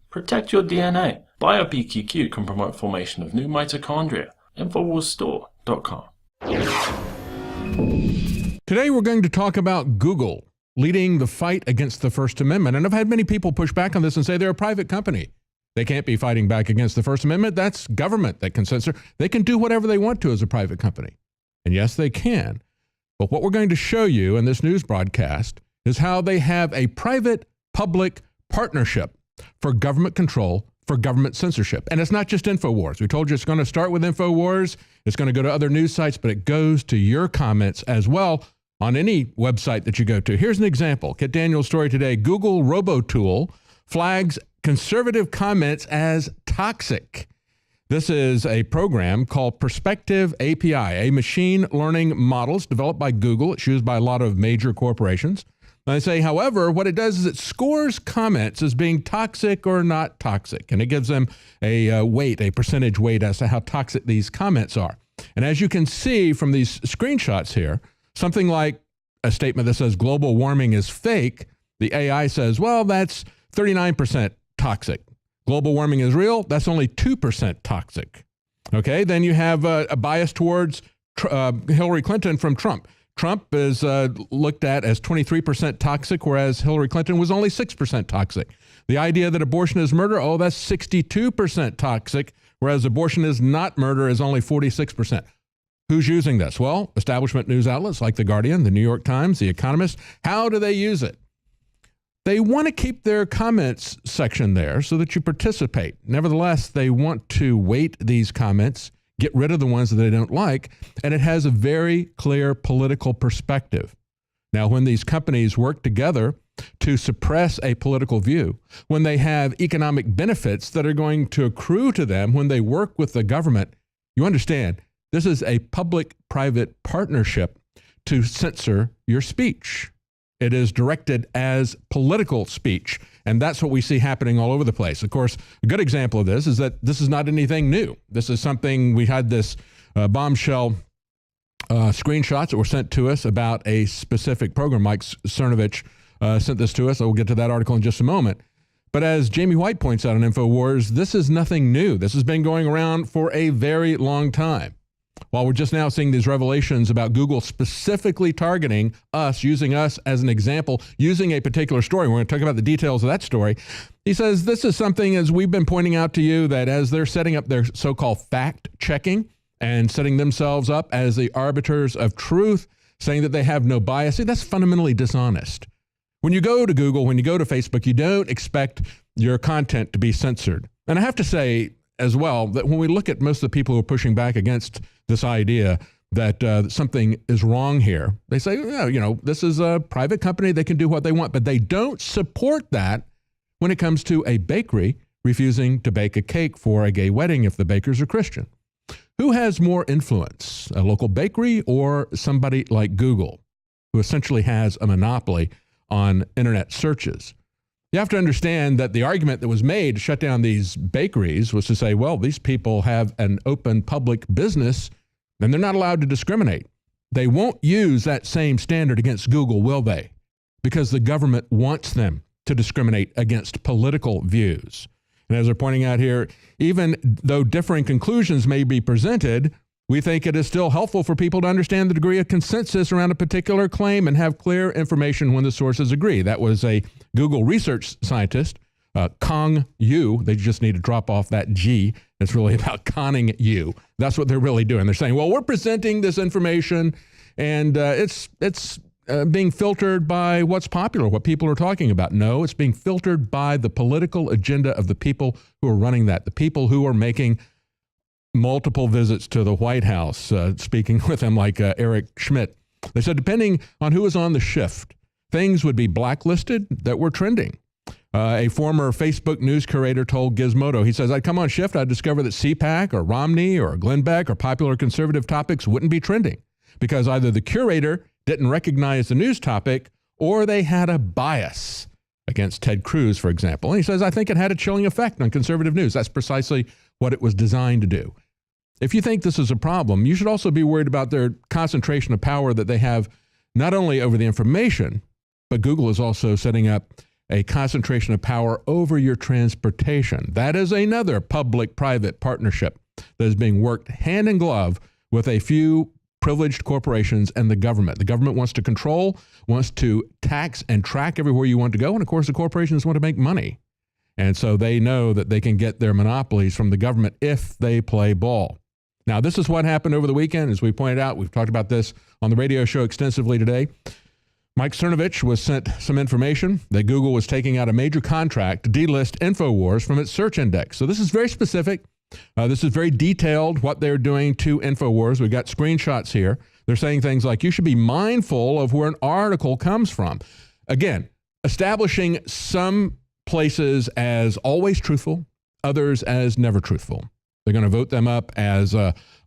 Protect your DNA. BioPQQ can promote formation of new mitochondria. Infowarsstore.com. Today we're going to talk about Google leading the fight against the First Amendment. And I've had many people push back on this and say they're a private company. They can't be fighting back against the First Amendment. That's government that can censor. They can do whatever they want to as a private company. And yes, they can. But what we're going to show you in this news broadcast is how they have a private-public partnership for government control, for government censorship. And it's not just Infowars. We told you it's going to start with Infowars. It's going to go to other news sites, but it goes to your comments as well on any website that you go to. Here's an example. Get Daniel's story today. Google RoboTool flags conservative comments as toxic. This is a program called Perspective API, a machine learning model developed by Google. It's used by a lot of major corporations. They say, however, what it does is it scores comments as being toxic or not toxic, and it gives them a weight, a percentage weight as to how toxic these comments are. And as you can see from these screenshots here, something like a statement that says global warming is fake, the AI says, well, that's 39% toxic. Global warming is real, that's only 2% toxic. Okay, then you have a bias towards Hillary Clinton from Trump. Trump is looked at as 23% toxic, whereas Hillary Clinton was only 6% toxic. The idea that abortion is murder, oh, that's 62% toxic, whereas abortion is not murder is only 46%. Who's using this? Well, establishment news outlets like The Guardian, The New York Times, The Economist. How do they use it? They want to keep their comments section there so that you participate. Nevertheless, they want to weight these comments, get rid of the ones that they don't like, and it has a very clear political perspective. Now, when these companies work together to suppress a political view, when they have economic benefits that are going to accrue to them when they work with the government, you understand, this is a public-private partnership to censor your speech. It is directed as political speech, and that's what we see happening all over the place. Of course, a good example of this is that this is not anything new. This is something, we had this bombshell screenshots that were sent to us about a specific program. Mike Cernovich sent this to us. I will get to that article in just a moment. But as Jamie White points out on Infowars, this is nothing new. This has been going around for a very long time. While we're just now seeing these revelations about Google specifically targeting us, using us as an example, using a particular story, we're going to talk about the details of that story. He says this is something, as we've been pointing out to you, that as they're setting up their so-called fact-checking and setting themselves up as the arbiters of truth, saying that they have no bias, see, that's fundamentally dishonest. When you go to Google, when you go to Facebook, you don't expect your content to be censored. And I have to say as well that when we look at most of the people who are pushing back against this idea that something is wrong here, they say, yeah, you know, this is a private company, they can do what they want, but they don't support that when it comes to a bakery refusing to bake a cake for a gay wedding if the bakers are Christian. Who has more influence, a local bakery or somebody like Google, who essentially has a monopoly on internet searches? You have to understand that the argument that was made to shut down these bakeries was to say, well, these people have an open public business and they're not allowed to discriminate. They won't use that same standard against Google, will they? Because the government wants them to discriminate against political views. And as they're pointing out here, even though differing conclusions may be presented, we think it is still helpful for people to understand the degree of consensus around a particular claim and have clear information when the sources agree. That was a Google research scientist, Kong Yu. They just need to drop off that G. It's really about conning you. That's what they're really doing. They're saying, well, we're presenting this information and it's being filtered by what's popular, what people are talking about. No, it's being filtered by the political agenda of the people who are running that, the people who are making multiple visits to the White House, speaking with them like Eric Schmidt. They said, depending on who was on the shift, things would be blacklisted that were trending. A former Facebook news curator told Gizmodo, he says, I'd come on shift, I'd discover that CPAC or Romney or Glenn Beck or popular conservative topics wouldn't be trending because either the curator didn't recognize the news topic or they had a bias against Ted Cruz, for example. And he says, I think it had a chilling effect on conservative news. That's precisely what it was designed to do. If you think this is a problem, you should also be worried about their concentration of power that they have not only over the information, but Google is also setting up a concentration of power over your transportation. That is another public-private partnership that is being worked hand in glove with a few privileged corporations and the government. The government wants to control, wants to tax and track everywhere you want to go. And of course, the corporations want to make money. And so they know that they can get their monopolies from the government if they play ball. Now, this is what happened over the weekend. As we pointed out, we've talked about this on the radio show extensively today. Mike Cernovich was sent some information that Google was taking out a major contract to delist Infowars from its search index. So this is very specific. This is very detailed, what they're doing to Infowars. We've got screenshots here. They're saying things like, you should be mindful of where an article comes from. Again, establishing some places as always truthful, others as never truthful. They're going to vote them up as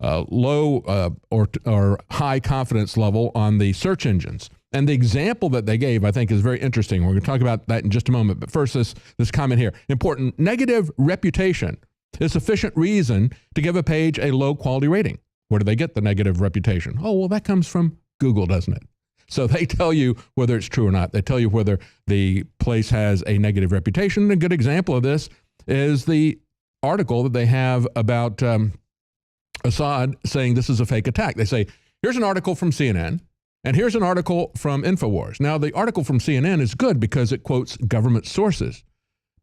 low or high confidence level on the search engines. And the example that they gave, I think, is very interesting. We're going to talk about that in just a moment. But first, this comment here. Important. Negative reputation is sufficient reason to give a page a low-quality rating. Where do they get the negative reputation? Oh, well, that comes from Google, doesn't it? So they tell you whether it's true or not. They tell you whether the place has a negative reputation. And a good example of this is the article that they have about Assad saying this is a fake attack. They say, here's an article from CNN. And here's an article from Infowars. Now, the article from CNN is good because it quotes government sources.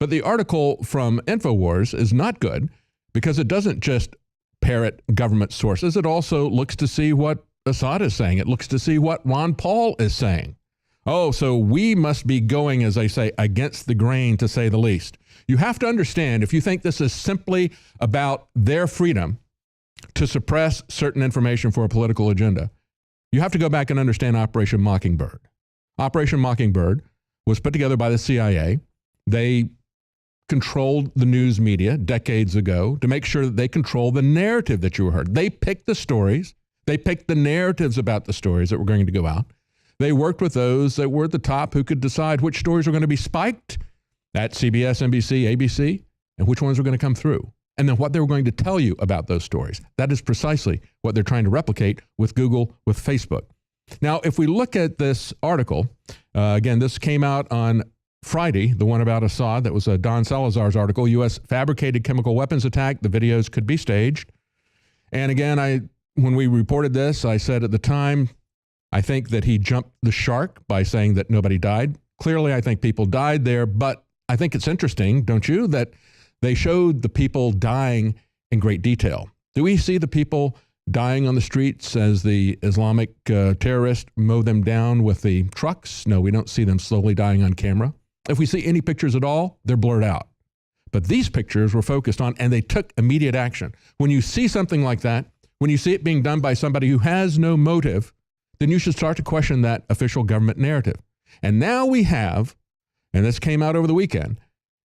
But the article from Infowars is not good because it doesn't just parrot government sources. It also looks to see what Assad is saying. It looks to see what Ron Paul is saying. Oh, so we must be going, as I say, against the grain, to say the least. You have to understand, if you think this is simply about their freedom to suppress certain information for a political agenda, you have to go back and understand Operation Mockingbird. Operation Mockingbird was put together by the CIA. They controlled the news media decades ago to make sure that they control the narrative that you heard. They picked the stories. They picked the narratives about the stories that were going to go out. They worked with those that were at the top who could decide which stories were going to be spiked at CBS, NBC, ABC, and which ones were going to come through. And then what they were going to tell you about those stories. That is precisely what they're trying to replicate with Google, with Facebook. Now, if we look at this article, again, this came out on Friday, the one about Assad, that was Don Salazar's article, U.S. fabricated chemical weapons attack. The videos could be staged. And again, when we reported this, I said at the time, I think that he jumped the shark by saying that nobody died. Clearly, I think people died there, but I think it's interesting, don't you, that they showed the people dying in great detail. Do we see the people dying on the streets as the Islamic terrorists mow them down with the trucks? No, we don't see them slowly dying on camera. If we see any pictures at all, they're blurred out. But these pictures were focused on, and they took immediate action. When you see something like that, when you see it being done by somebody who has no motive, then you should start to question that official government narrative. And now we have, and this came out over the weekend,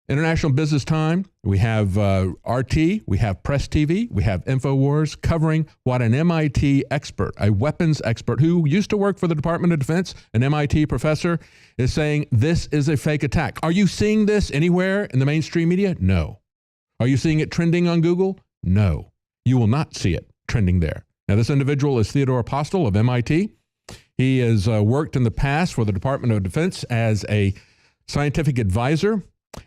International Business Time, we have RT, we have Press TV, we have Infowars covering what an MIT expert, a weapons expert who used to work for the Department of Defense, an MIT professor, is saying this is a fake attack. Are you seeing this anywhere in the mainstream media? No. Are you seeing it trending on Google? No. You will not see it trending there. Now, this individual is Theodore Apostle of MIT. He has worked in the past for the Department of Defense as a scientific advisor.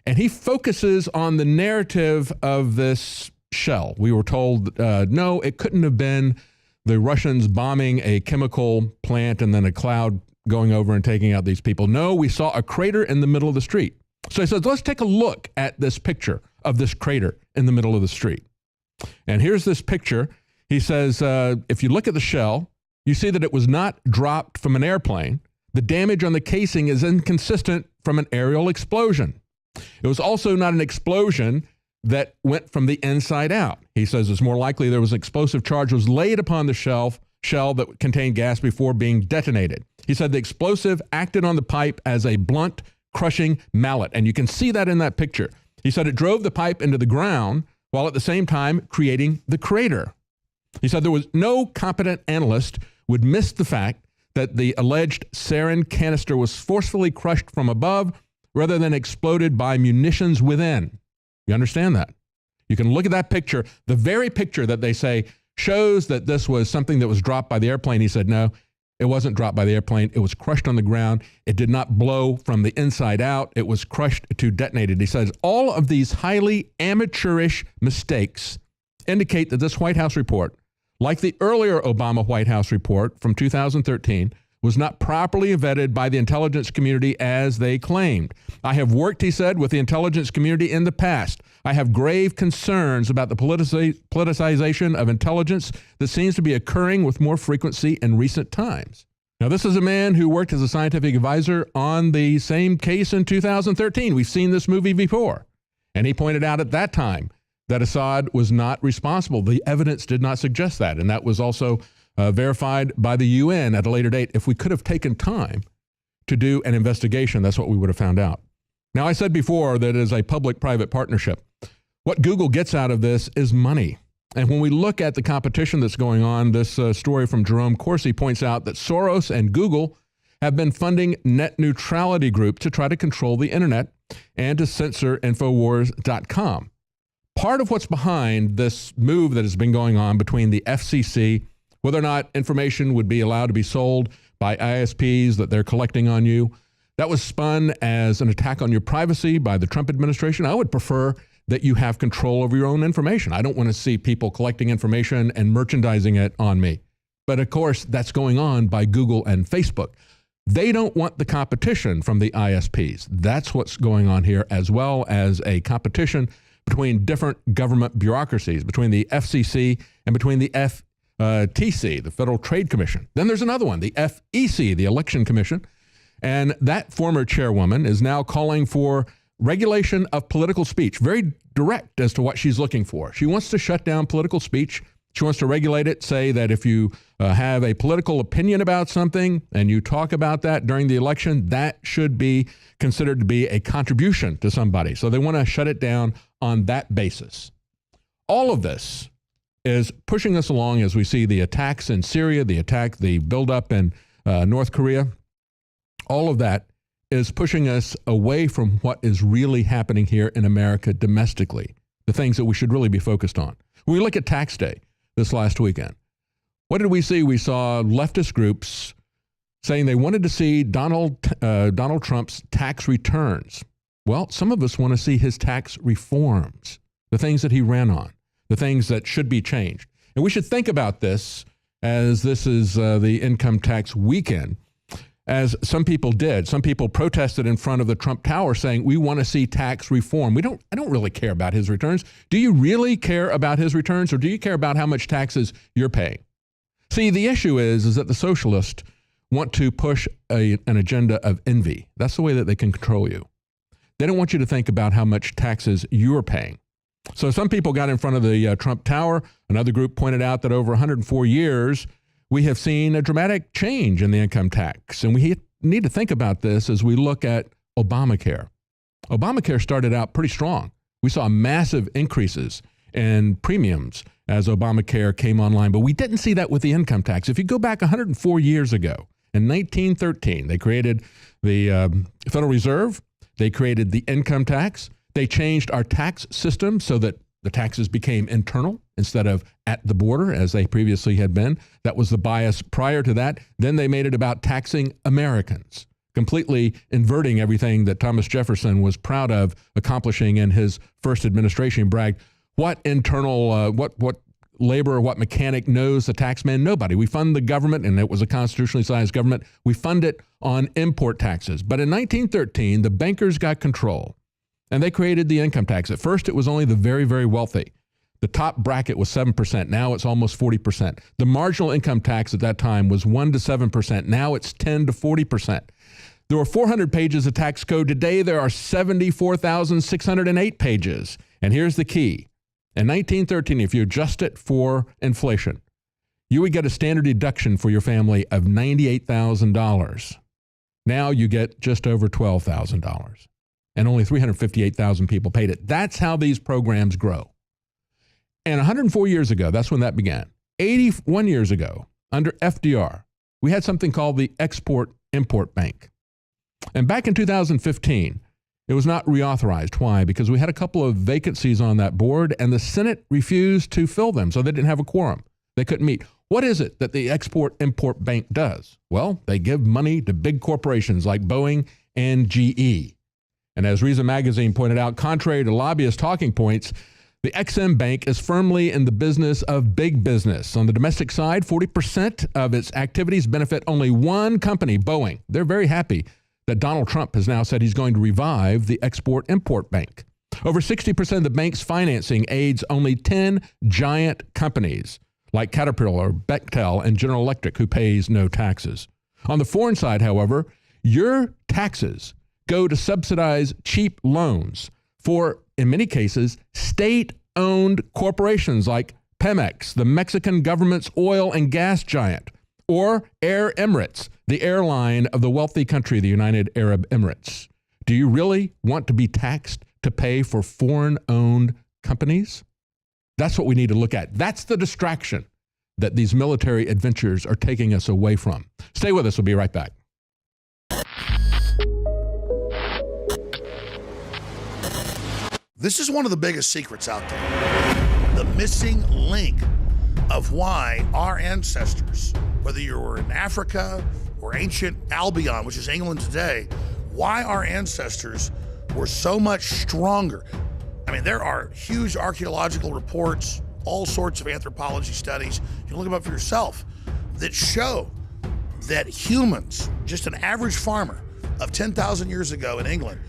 And he focuses on the narrative of this shell. We were told, no, it couldn't have been the Russians bombing a chemical plant and then a cloud going over and taking out these people. No, we saw a crater in the middle of the street. So he says, let's take a look at this picture of this crater in the middle of the street. And here's this picture. He says, if you look at the shell, you see that it was not dropped from an airplane. The damage on the casing is inconsistent from an aerial explosion. It was also not an explosion that went from the inside out. He says it's more likely there was an explosive charge was laid upon the shell that contained gas before being detonated. He said the explosive acted on the pipe as a blunt, crushing mallet. And you can see that in that picture. He said it drove the pipe into the ground while at the same time creating the crater. He said there was no competent analyst would miss the fact that the alleged sarin canister was forcefully crushed from above rather than exploded by munitions within. You understand that? You can look at that picture, the very picture that they say shows that this was something that was dropped by the airplane. He said, no, It wasn't dropped by the airplane. It was crushed on the ground. It did not blow from the inside out. It was crushed to detonated. He says all of these highly amateurish mistakes indicate that this White House report, like the earlier Obama White House report from 2013, was not properly vetted by the intelligence community as they claimed. I have worked, he said, with the intelligence community in the past. I have grave concerns about the politicization of intelligence that seems to be occurring with more frequency in recent times. Now, this is a man who worked as a scientific advisor on the same case in 2013. We've seen this movie before. And he pointed out at that time that Assad was not responsible. The evidence did not suggest that. And that was also verified by the UN at a later date. If we could have taken time to do an investigation, that's what we would have found out. Now, I said before that it is a public-private partnership. What Google gets out of this is money. And when we look at the competition that's going on, this story from Jerome Corsi points out that Soros and Google have been funding net neutrality groups to try to control the internet and to censor Infowars.com. Part of what's behind this move that has been going on between the FCC, whether or not information would be allowed to be sold by ISPs that they're collecting on you, that was spun as an attack on your privacy by the Trump administration. I would prefer that you have control over your own information. I don't want to see people collecting information and merchandising it on me. But of course, that's going on by Google and Facebook. They don't want the competition from the ISPs. That's what's going on here, as well as a competition between different government bureaucracies, between the FCC and between the FTC, the Federal Trade Commission. Then there's another one, the FEC, the Election Commission. And that former chairwoman is now calling for regulation of political speech, very direct as to what she's looking for. She wants to shut down political speech. She wants to regulate it, say that if you have a political opinion about something and you talk about that during the election, that should be considered to be a contribution to somebody. So they want to shut it down on that basis. All of this is pushing us along as we see the attacks in Syria, the buildup in North Korea. All of that is pushing us away from what is really happening here in America domestically, the things that we should really be focused on. When we look at tax day this last weekend, what did we see? We saw leftist groups saying they wanted to see Donald Trump's tax returns. Well, some of us want to see his tax reforms, the things that he ran on, the things that should be changed. And we should think about this as this is the income tax weekend, as some people did. Some people protested in front of the Trump Tower saying, we want to see tax reform. I don't really care about his returns. Do you really care about his returns, or do you care about how much taxes you're paying? See, the issue is that the socialists want to push an agenda of envy. That's the way that they can control you. They don't want you to think about how much taxes you're paying. So some people got in front of the Trump Tower. Another group pointed out that over 104 years, we have seen a dramatic change in the income tax. And we need to think about this as we look at Obamacare. Obamacare started out pretty strong. We saw massive increases in premiums as Obamacare came online, but we didn't see that with the income tax. If you go back 104 years ago, in 1913, they created the Federal Reserve. They created the income tax. They changed our tax system so that the taxes became internal instead of at the border as they previously had been. That was the bias prior to that. Then they made it about taxing Americans, completely inverting everything that Thomas Jefferson was proud of accomplishing in his first administration. He bragged, what internal, what labor or what mechanic knows the tax man? Nobody. We fund the government, and it was a constitutionally sized government. We fund it on import taxes. But in 1913, the bankers got control, and they created the income tax. At first, it was only the very, very wealthy. The top bracket was 7%. Now it's almost 40%. The marginal income tax at that time was 1 to 7%. Now it's 10 to 40%. There were 400 pages of tax code. Today, there are 74,608 pages. And here's the key. In 1913, if you adjust it for inflation, you would get a standard deduction for your family of $98,000. Now you get just over $12,000. And only 358,000 people paid it. That's how these programs grow. And 104 years ago, that's when that began. 81 years ago, under FDR, we had something called the Export-Import Bank. And back in 2015, it was not reauthorized. Why? Because we had a couple of vacancies on that board, and the Senate refused to fill them, so they didn't have a quorum. They couldn't meet. What is it that the Export-Import Bank does? Well, they give money to big corporations like Boeing and GE. And as Reason Magazine pointed out, contrary to lobbyist talking points, the XM Bank is firmly in the business of big business. On the domestic side, 40% of its activities benefit only one company, Boeing. They're very happy that Donald Trump has now said he's going to revive the Export-Import Bank. Over 60% of the bank's financing aids only 10 giant companies like Caterpillar, Bechtel, and General Electric, who pays no taxes. On the foreign side, however, your taxes go to subsidize cheap loans for, in many cases, state-owned corporations like Pemex, the Mexican government's oil and gas giant, or Air Emirates, the airline of the wealthy country, the United Arab Emirates. Do you really want to be taxed to pay for foreign-owned companies? That's what we need to look at. That's the distraction that these military adventures are taking us away from. Stay with us. We'll be right back. This is one of the biggest secrets out there. The missing link of why our ancestors, whether you were in Africa or ancient Albion, which is England today, why our ancestors were so much stronger. I mean, there are huge archaeological reports, all sorts of anthropology studies, you can look them up for yourself, that show that humans, just an average farmer of 10,000 years ago in England,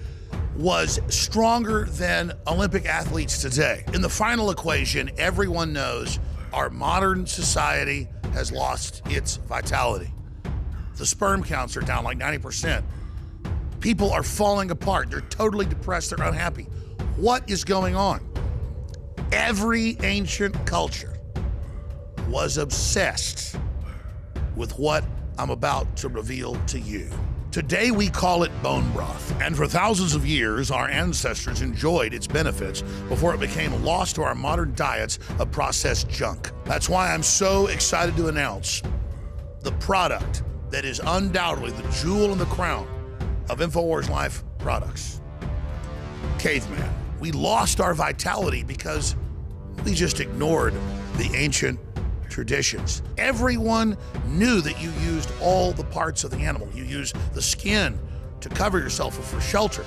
was stronger than Olympic athletes today. In the final equation, everyone knows our modern society has lost its vitality. The sperm counts are down like 90%. People are falling apart. They're totally depressed. They're unhappy. What is going on? Every ancient culture was obsessed with what I'm about to reveal to you. Today we call it bone broth, and for thousands of years our ancestors enjoyed its benefits before it became lost to our modern diets of processed junk. That's why I'm so excited to announce the product that is undoubtedly the jewel in the crown of Infowars Life products. Caveman. We lost our vitality because we just ignored the ancient traditions. Everyone knew that you used all the parts of the animal. You used the skin to cover yourself or for shelter.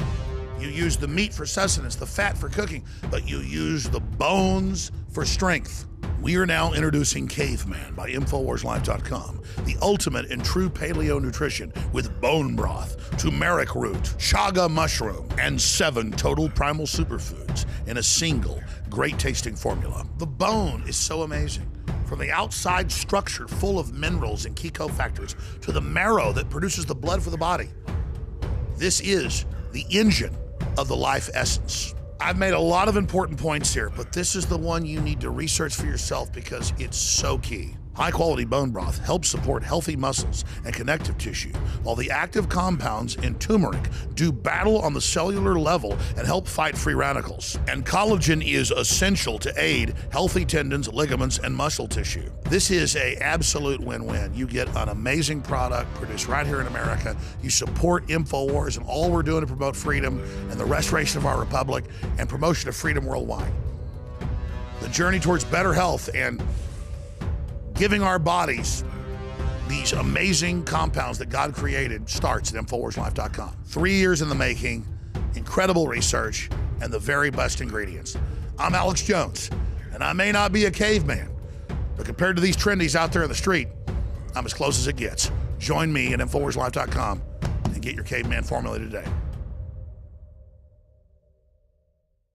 You used the meat for sustenance, the fat for cooking, but you used the bones for strength. We are now introducing Caveman by InfoWarsLife.com, the ultimate in true paleo nutrition with bone broth, turmeric root, chaga mushroom, and 7 total primal superfoods in a single great tasting formula. The bone is so amazing. From the outside structure full of minerals and key cofactors to the marrow that produces the blood for the body. This is the engine of the life essence. I've made a lot of important points here, but this is the one you need to research for yourself because it's so key. High-quality bone broth helps support healthy muscles and connective tissue, while the active compounds in turmeric do battle on the cellular level and help fight free radicals. And collagen is essential to aid healthy tendons, ligaments, and muscle tissue. This is an absolute win-win. You get an amazing product produced right here in America. You support Infowars and all we're doing to promote freedom and the restoration of our republic and promotion of freedom worldwide. The journey towards better health and giving our bodies these amazing compounds that God created starts at InfoWarsLife.com. 3 years in the making, incredible research, and the very best ingredients. I'm Alex Jones, and I may not be a caveman, but compared to these trendies out there in the street, I'm as close as it gets. Join me at InfoWarsLife.com and get your caveman formula today.